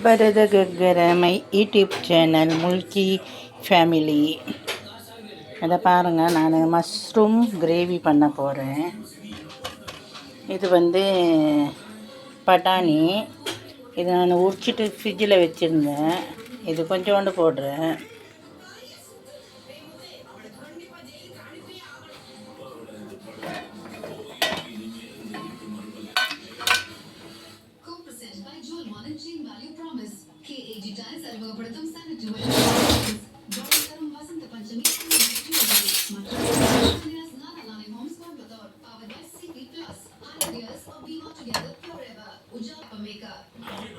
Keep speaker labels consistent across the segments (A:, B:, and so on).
A: ಅಬ್ಬರದ ಗಗ್ಗರ ಮೈ YouTube channel முல்கி family. அதை பாருங்கள், நான் மஷ்ரூம் கிரேவி பண்ண போகிறேன். இது பட்டாணி, இது நான் உரிச்சிட்டு ஃப்ரிட்ஜில் வச்சுருந்தேன். இது கொஞ்சோண்டு போடுறேன்.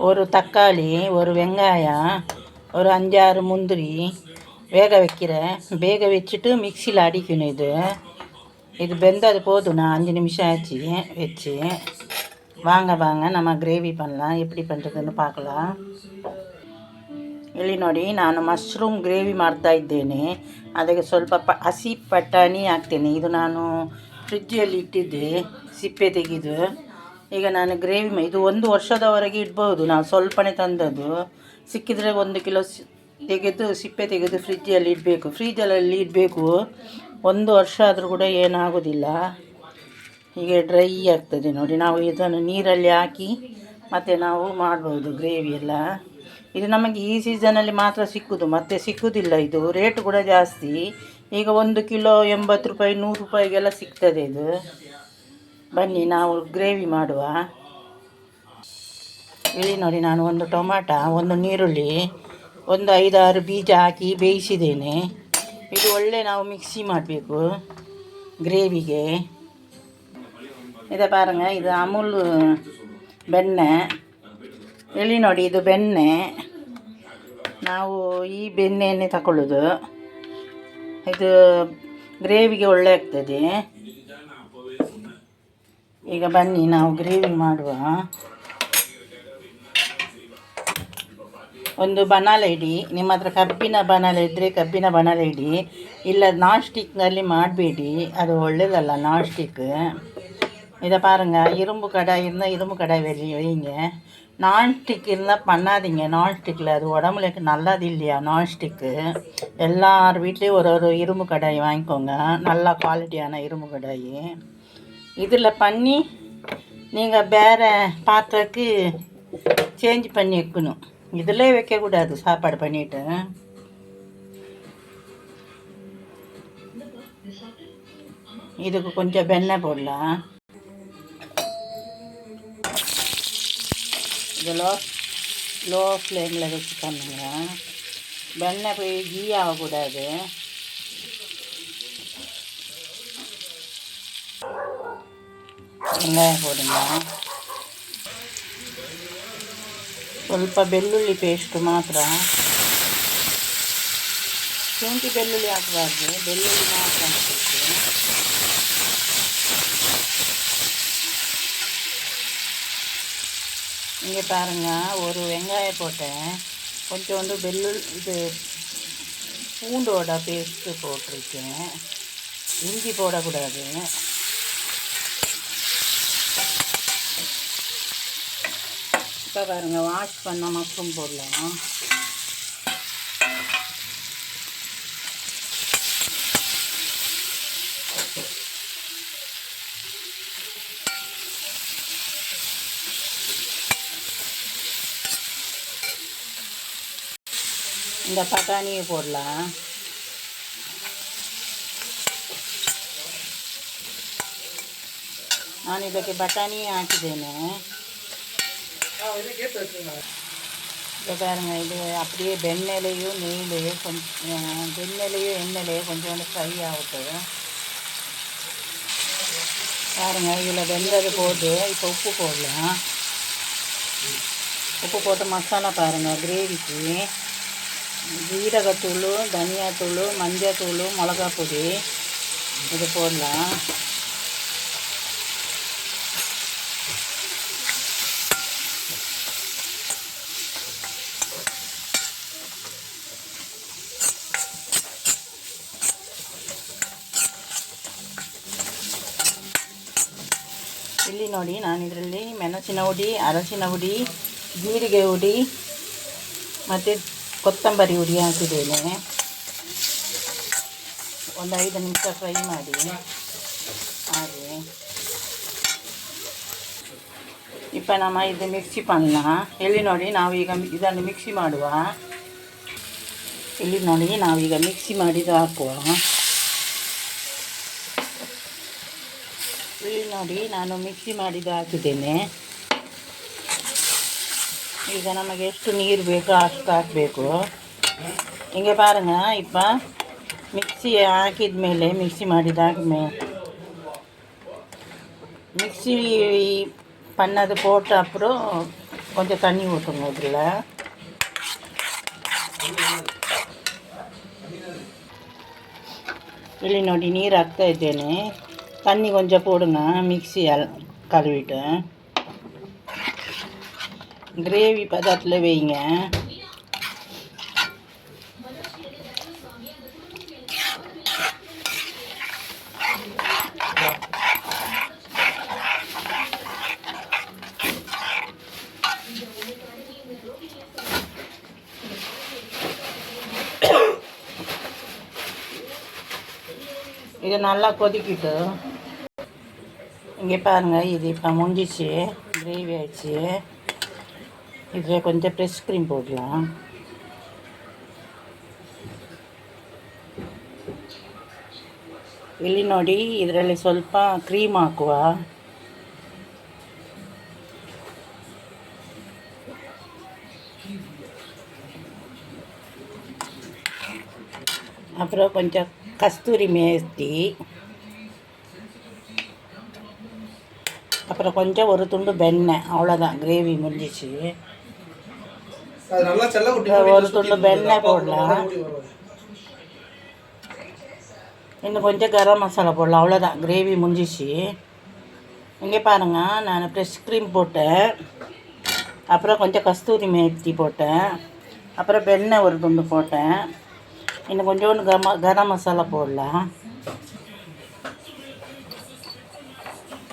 A: ஒரு தக்காளி, ஒரு வெங்காயம், ஒரு 5-6 முந்திரி வேக வைக்கிறேன். வேக வச்சுட்டு மிக்சியில் அடிக்கணும். இது வெந்தது போதும். நான் 5 நிமிஷம் ஆச்சு வச்சு. வாங்க நம்ம கிரேவி பண்ணலாம். எப்படி பண்ணுறதுன்னு பார்க்கலாம். ಇಲ್ಲಿ ನೋಡಿ, ನಾನು ಮಶ್ರೂಮ್ ಗ್ರೇವಿ ಮಾಡ್ತಾಯಿದ್ದೇನೆ. ಅದಕ್ಕೆ ಸ್ವಲ್ಪ ಹಸಿ ಬಟಾಣಿ ಹಾಕ್ತೇನೆ. ಇದು ನಾನು ಫ್ರಿಜ್ಜಲ್ಲಿ ಇಟ್ಟಿದ್ದೆ, ಸಿಪ್ಪೆ ತೆಗೆದು. ಈಗ ನಾನು ಗ್ರೇವಿ ಇದು 1 ವರ್ಷದವರೆಗೆ ಇಡ್ಬೋದು. ನಾವು ಸ್ವಲ್ಪನೇ ತಂದದ್ದು. ಸಿಕ್ಕಿದರೆ 1 ಕಿಲೋ ತೆಗೆದು ಸಿಪ್ಪೆ ತೆಗೆದು ಫ್ರಿಜ್ಜಲ್ಲಿ ಇಡಬೇಕು. ಫ್ರೀಜಲ್ಲಿ ಇಡಬೇಕು. 1 ವರ್ಷ ಆದರೂ ಕೂಡ ಏನಾಗೋದಿಲ್ಲ. ಹೀಗೆ ಡ್ರೈ ಆಗ್ತದೆ ನೋಡಿ. ನಾವು ಇದನ್ನು ನೀರಲ್ಲಿ ಹಾಕಿ ಮತ್ತು ನಾವು ಮಾಡ್ಬೋದು ಗ್ರೇವಿ ಎಲ್ಲ. ಇದು ನಮಗೆ ಈ ಸೀಸನಲ್ಲಿ ಮಾತ್ರ ಸಿಕ್ಕುದು, ಮತ್ತು ಸಿಕ್ಕುವುದಿಲ್ಲ. ಇದು ರೇಟ್ ಕೂಡ ಜಾಸ್ತಿ. ಈಗ 1 ಕಿಲೋ 80 ರೂಪಾಯಿ 100 ರೂಪಾಯಿಗೆಲ್ಲ ಸಿಗ್ತದೆ ಇದು. ಬನ್ನಿ ನಾವು ಗ್ರೇವಿ ಮಾಡುವ. ಇಲ್ಲಿ ನೋಡಿ, ನಾನು 1 ಟೊಮಾಟ, 1 ನೀರುಳ್ಳಿ, 5-6 ಬೀಜ ಹಾಕಿ ಬೇಯಿಸಿದ್ದೇನೆ. ಇದು ಒಳ್ಳೆ ನಾವು ಮಿಕ್ಸಿ ಮಾಡಬೇಕು ಗ್ರೇವಿಗೆ. ಇದೇ ಪಾರಂಗ, ಇದು ಅಮೂಲ್ ಬೆಣ್ಣೆ. ಇಲ್ಲಿ ನೋಡಿ, ಇದು ಬೆಣ್ಣೆ. ನಾವು ಈ ಬೆಣ್ಣೆಯನ್ನೇ ತಗೊಳ್ಳೋದು. ಇದು ಗ್ರೇವಿಗೆ ಒಳ್ಳೆ ಆಗ್ತದೆ. ಈಗ ಬನ್ನಿ ನಾವು ಗ್ರೇವಿ ಮಾಡುವ. ಒಂದು ಬನಾಲೆ ಇಡಿ. ನಿಮ್ಮ ಹತ್ರ ಕಬ್ಬಿನ ಬನಾಲೆ ಇದ್ದರೆ ಕಬ್ಬಿನ ಬನಾಲೆ ಇಡಿ. ಇಲ್ಲ ನಾನ್ ಸ್ಟಿಕ್ನಲ್ಲಿ ಮಾಡಬೇಡಿ, ಅದು ಒಳ್ಳೆಯದಲ್ಲ ನಾನ್ ಸ್ಟಿಕ್. இதை பாருங்கள், இரும்பு கடாய் இருந்தால் இரும்பு கடாய் வைங்க. நான்ஸ்டிக் இருந்தால் பண்ணாதீங்க. நான்ஸ்டிக்கில் அது உடம்புக்கு நல்லது இல்லையா நான்ஸ்டிக்கு. எல்லார் வீட்லேயும் ஒரு இரும்பு கடாய் வாங்கிக்கோங்க, நல்லா குவாலிட்டியான இரும்பு கடாய். இதில் பண்ணி நீங்கள் வேறு பாத்திரக்கு சேஞ்ச் பண்ணி வைக்கணும். இதிலே வைக்கக்கூடாது சாப்பாடு பண்ணிவிட்டு. இதுக்கு கொஞ்சம் வெண்ணெய் போடலாம். இது லோ ஃப்ளேமில் வச்சு பண்ணுங்க. வெண்ணெய் போய் கீ ஆகக்கூடாது. வெங்காயம் போடுங்க. ಸ್ವಲ್ಪ ಬೆಳ್ಳುಳ್ಳಿ ಪೇಸ್ಟು ಮಾತ್ರ. ಶುಂಠಿ ಬೆಳ್ಳುಳ್ಳಿ ಹಾಕಬಾರ್ದು, ಬೆಳ್ಳುಳ್ಳಿ ಮಾತ್ರ ಹಾಕಬೇಕು. இங்கே பாருங்கள், ஒரு வெங்காயம் போட்டேன். கொஞ்சோண்டு இது பூண்டோட பேஸ்ட்டு போட்டிருக்கேன். இஞ்சி போடக்கூடாது. இப்போ பாருங்கள், வாஷ் பண்ண மஷ்ரூம் போடலாம். இந்த பட்டாணியை போடலாம். ನಾನು ಇದಕ್ಕೆ ಬಟಾಣಿ ಹಾಕಿದ್ದೇನೆ. இது பாருங்க, இது அப்படியே வெண்ணெயிலையும் நெய்லையும் வெண்ணெயிலையும் எண்ணெயிலையும் கொஞ்சோண்டு ஃப்ரை ஆகட்டும். பாருங்க, இதில் வெந்தது போட்டு இப்போ உப்பு போடலாம். உப்பு போட்டு மசாலா பாருங்கள் கிரேவிக்கு. ஜீரகத்தூள், தனியாத்தூள், மஞ்சத்தூள், மிளகா பொடி இது போடலாம். ಇಲ್ಲಿ ನೋಡಿ, ನಾನು ಇದರಲ್ಲಿ ಮೆಣಸಿನ ಹುಡಿ, ಅರಸಿನ ಹುಡಿ, ಜೀರಿಗೆ ಹುಡಿ, ಮತ್ತು ಕೊತ್ತಂಬರಿ ಹುಡಿ ಹಾಕಿದ್ದೇನೆ. ಒಂದು 5 ನಿಮಿಷ ಫ್ರೈ ಮಾಡಿ. ಹಾಗೆ இப்போ நம்ம இது மிக்ஸி பண்ணலாம். ಇಲ್ಲಿ ನೋಡಿ ನಾವೀಗ ಇದನ್ನು ಮಿಕ್ಸಿ ಮಾಡುವ. ಇಲ್ಲಿ ನೋಡಿ ನಾವೀಗ ಮಿಕ್ಸಿ ಮಾಡಿದ್ದು ಹಾಕುವ. ಇಲ್ಲಿ ನೋಡಿ ನಾನು ಮಿಕ್ಸಿ ಮಾಡಿದ್ದು ಹಾಕಿದ್ದೇನೆ. ಈಗ ನಮಗೆ ಎಷ್ಟು ನೀರು ಬೇಕೋ ಅಷ್ಟು ಹಾಕಬೇಕು. ಹಿಂಗೆ பாருங்க. இப்போ மிக்ஸி ஆக்கிದ ಮೇಲೆ மிக்ஸி ಮಾಡಿದಾದ್ಮೇಲೆ மிக்ஸி பண்ணது போட்ட அப்புறம் கொஞ்சம் தண்ணி ஊற்றுங்க. இதில் ಇಲ್ಲಿ ನೋಡಿ ನೀರು ಹಾಕ್ತಾ ಇದ್ದೇನೆ. தண்ணி கொஞ்சம் போடுங்க. மிக்ஸி கழுவிட்டு கிரேவி பதத்தில் வைங்க. இது நல்லா கொதிக்கிட்டு. இங்கே பாருங்கள், இது இப்போ முடிஞ்சிச்சு, கிரேவி ஆயிடுச்சு. இதில் கொஞ்சம் ஃப்ரெஷ் க்ரீம் போடலாம். ಇಲ್ಲಿ ನೋಡಿ ಇದರಲ್ಲಿ ಸ್ವಲ್ಪ ಕ್ರೀಮ್ ಹಾಕುವ. அப்புறம் கொஞ்சம் கஸ்தூரி மேத்தி, அப்புறம் கொஞ்சம் ஒரு துண்டு வெண்ணெய். அவ்வளோதான், கிரேவி முடிஞ்சிச்சு. ஒரு துண்டு வெண்ணெய் போடலாம். இன்னும் கொஞ்சம் கரம் மசாலா போடலாம். அவ்வளோதான், கிரேவி முடிஞ்சிச்சு. இங்கே பாருங்கள், நான் ஃப்ரெஷ் க்ரீம் போட்டேன், அப்புறம் கொஞ்சம் கஸ்தூரி மேத்தி போட்டேன், அப்புறம் வெண்ணெய் ஒரு துண்டு போட்டேன். இன்னும் கொஞ்சோண்டு கரம் மசாலா போடலாம்.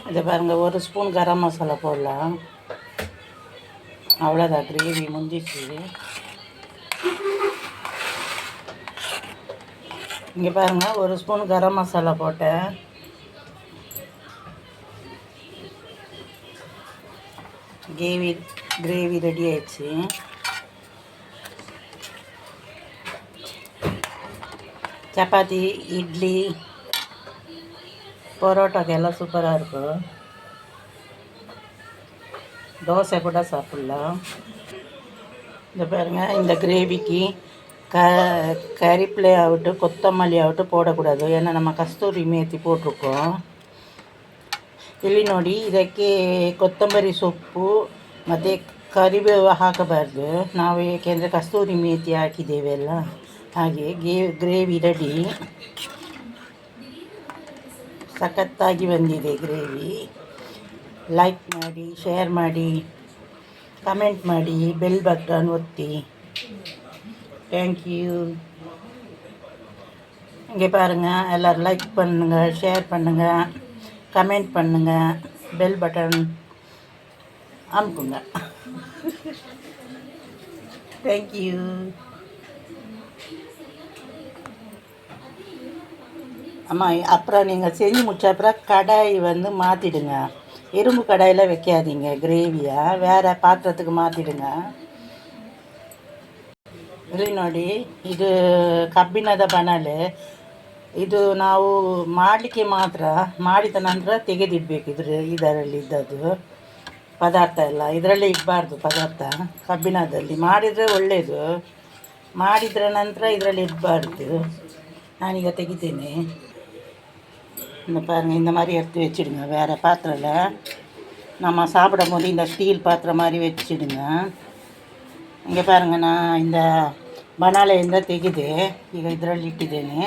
A: இதை பாருங்கள், ஒரு ஸ்பூன் கரம் மசாலா போடலாம். அவ்வளோதான், கிரேவி முடிஞ்சிச்சு. இங்கே பாருங்கள், ஒரு ஸ்பூன் கரம் மசாலா போட்டேன். கிரேவி ரெடி ஆயிடுச்சு. சப்பாத்தி, இட்லி, பரோட்டாக்கு எல்லாம் சூப்பராக இருக்கும். தோசை கூட சாப்பிட்லாம். இந்த பாருங்கள், இந்த கிரேவிக்கு கறிப்பிலை ஆகட்டும், கொத்தமல்லி ஆகட்டும் போடக்கூடாது. ஏன்னா நம்ம ಕಸ್ತೂರಿ ಮೇಥಿ போட்டிருக்கோம். ಇಲ್ಲಿ ನೋಡಿ, ಇದಕ್ಕೆ ಕೊತ್ತಂಬರಿ ಸೊಪ್ಪು ಮತ್ತು ಕರಿಬೇವು ಹಾಕಬಾರ್ದು ನಾವು, ಏಕೆಂದರೆ ಕಸ್ತೂರಿ ಮೇಥಿ ಹಾಕಿದ್ದೇವೆ ಅಲ್ಲ. ಹಾಗೆ ಗ್ರೇವಿ ರೆಡಿ. ಸಖತ್ತಾಗಿ ಬಂದಿದೆ ಗ್ರೇವಿ. ಲೈಕ್ ಮಾಡಿ, ಶೇರ್ ಮಾಡಿ, ಕಮೆಂಟ್ ಮಾಡಿ, ಬೆಲ್ ಬಟನ್ ಒತ್ತಿ. தேங்க்யூ. இங்கே பாருங்கள், எல்லோரும் லைக் பண்ணுங்கள், ஷேர் பண்ணுங்கள், கமெண்ட் பண்ணுங்கள், பெல் பட்டன் அமுக்குங்க. தேங்க்யூ. ஆமாம், அப்புறம் நீங்கள் செஞ்சு முடிச்ச அப்புறம் கடாய் மாற்றிடுங்க. இரும்பு கடாயில் வைக்காதீங்க கிரேவியை, வேறு பாத்திரத்துக்கு மாற்றிடுங்க. ಇಲ್ಲಿ ನೋಡಿ, ಇದು ಕಬ್ಬಿಣದ ಬಾಣಲೆ. ಇದು ನಾವು ಮಾಡಲಿಕ್ಕೆ ಮಾತ್ರ, ಮಾಡಿದ ನಂತರ ತೆಗೆದಿಡಬೇಕು. ಇದರಲ್ಲಿ ಇದ್ದದ್ದು ಪದಾರ್ಥ ಎಲ್ಲ ಇದರಲ್ಲೇ ಇಡಬಾರ್ದು. ಪದಾರ್ಥ ಕಬ್ಬಿಣದಲ್ಲಿ ಮಾಡಿದರೆ ಒಳ್ಳೆಯದು, ಮಾಡಿದ್ರ ನಂತರ ಇದರಲ್ಲಿ ಇಡಬಾರ್ದು. நானீக ತೆಗಿತೇನೆ. இந்த பாருங்கள், இந்த மாதிரி எடுத்து வச்சுடுங்க. வேறு பாத்திரத்தில் நம்ம சாப்பிடும் போது இந்த ஸ்டீல் பாத்திரம் மாதிரி வச்சுடுங்க. இங்கே பாருங்கள், நான் இந்த ಬನಾಲೆಯಿಂದ ತೆಗೆದೆ ಈಗ ಇದರಲ್ಲಿ ಇಟ್ಟಿದ್ದೇನೆ.